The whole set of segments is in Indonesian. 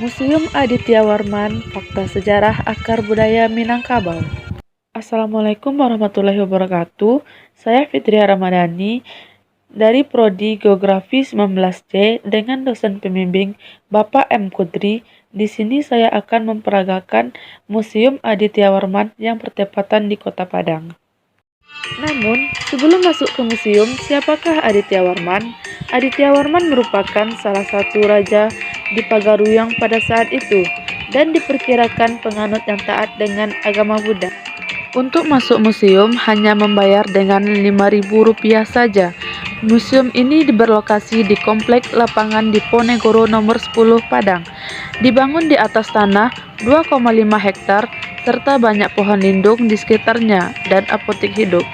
Museum Aditya Warman, Fakta Sejarah Akar Budaya Minangkabau. Assalamualaikum warahmatullahi wabarakatuh. Saya Fitria Ramadhani dari Prodi Geografi 19C dengan dosen pembimbing Bapak M. Kudri. Di sini saya akan memperagakan Museum Aditya Warman yang bertepatan di Kota Padang. Namun, sebelum masuk ke museum, siapakah Aditya Warman? Aditya Warman merupakan salah satu raja di Pagaruyang pada saat itu dan diperkirakan penganut yang taat dengan agama Buddha. Untuk masuk museum hanya membayar dengan Rp5.000 saja. Museum ini berlokasi di Komplek Lapangan Diponegoro nomor 10 Padang. Dibangun di atas tanah 2,5 hektar serta banyak pohon lindung di sekitarnya dan apotek hidup.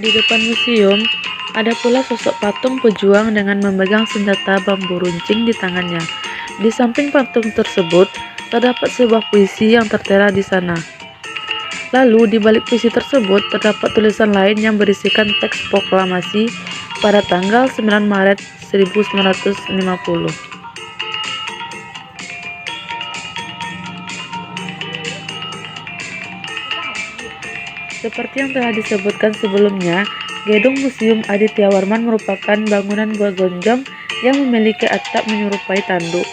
Di depan museum, ada pula sosok patung pejuang dengan memegang senjata bambu runcing di tangannya. Di samping patung tersebut, terdapat sebuah puisi yang tertera di sana. Lalu, di balik puisi tersebut, terdapat tulisan lain yang berisikan teks proklamasi pada tanggal 9 Maret 1950. Seperti yang telah disebutkan sebelumnya, gedung Museum Aditya Warman merupakan bangunan bergonjong yang memiliki atap menyerupai tanduk.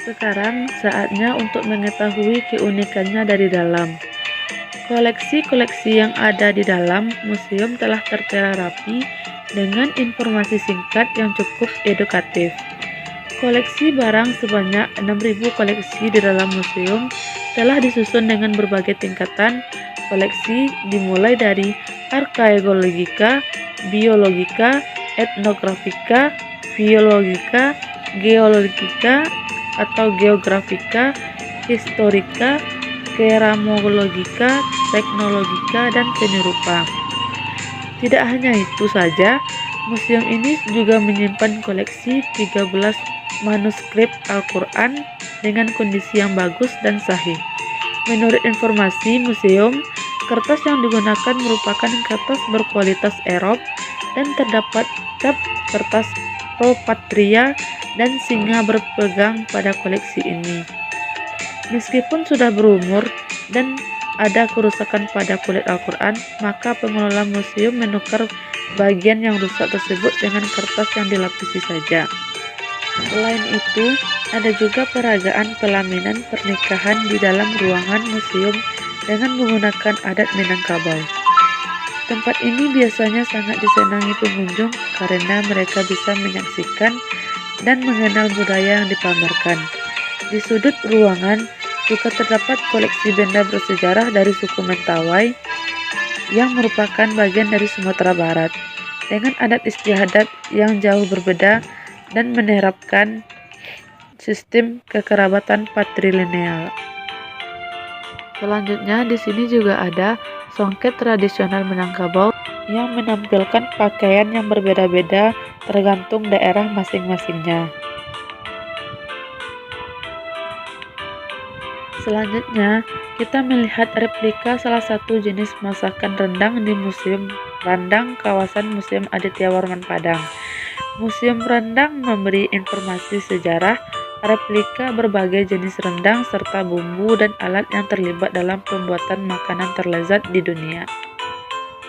Sekarang saatnya untuk mengetahui keunikannya dari dalam. Koleksi-koleksi yang ada di dalam museum telah tertera rapi dengan informasi singkat yang cukup edukatif. Koleksi barang sebanyak 6.000 koleksi di dalam museum telah disusun dengan berbagai tingkatan koleksi dimulai dari arkeologika, biologika, etnografika, biologika, geologika atau geografika, historika, keramologika, teknologika, dan seni rupa. Tidak hanya itu saja, museum ini juga menyimpan koleksi 13 manuskrip Al-Quran dengan kondisi yang bagus dan sahih. Menurut informasi museum, kertas yang digunakan merupakan kertas berkualitas Erop dan terdapat cap kertas Pro Patria dan singa berpegang pada koleksi ini. Meskipun sudah berumur dan ada kerusakan pada kulit Al-Quran, maka pengelola museum menukar bagian yang rusak tersebut dengan kertas yang dilapisi saja. Selain itu, ada juga peragaan pelaminan pernikahan di dalam ruangan museum dengan menggunakan adat Minangkabau. Tempat ini biasanya sangat disenangi pengunjung karena mereka bisa menyaksikan dan mengenal budaya yang dipamerkan. Di sudut ruangan juga terdapat koleksi benda bersejarah dari suku Mentawai yang merupakan bagian dari Sumatera Barat, dengan adat istiadat yang jauh berbeda dan menerapkan sistem kekerabatan patrilineal. Selanjutnya, di sini juga ada songket tradisional Minangkabau yang menampilkan pakaian yang berbeda-beda tergantung daerah masing-masingnya. Selanjutnya, kita melihat replika salah satu jenis masakan rendang di Museum Rendang kawasan Museum Aditya Warman Padang. Museum Rendang memberi informasi sejarah, replika berbagai jenis rendang, serta bumbu dan alat yang terlibat dalam pembuatan makanan terlezat di dunia.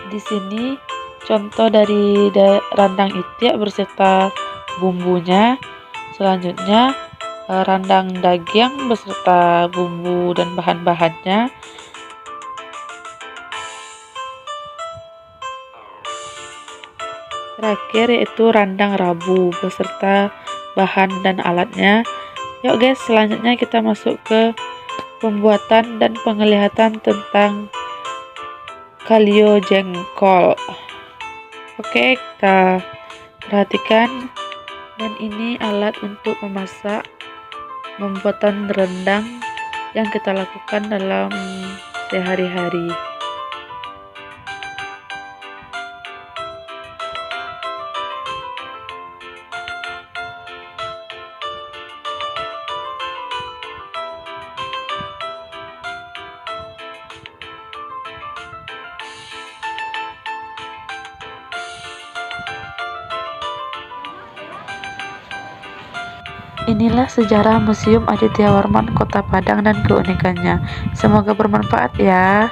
Di sini, contoh dari rendang itik beserta bumbunya. Selanjutnya, rendang daging beserta bumbu dan bahan-bahannya. Terakhir yaitu rendang rabu beserta bahan dan alatnya. Yuk guys, selanjutnya kita masuk ke pembuatan dan penglihatan tentang kalio jengkol. Oke, kita perhatikan. Dan ini alat untuk memasak pembuatan rendang yang kita lakukan dalam sehari-hari. Inilah sejarah Museum Aditya Warman Kota Padang dan keunikannya. Semoga bermanfaat ya.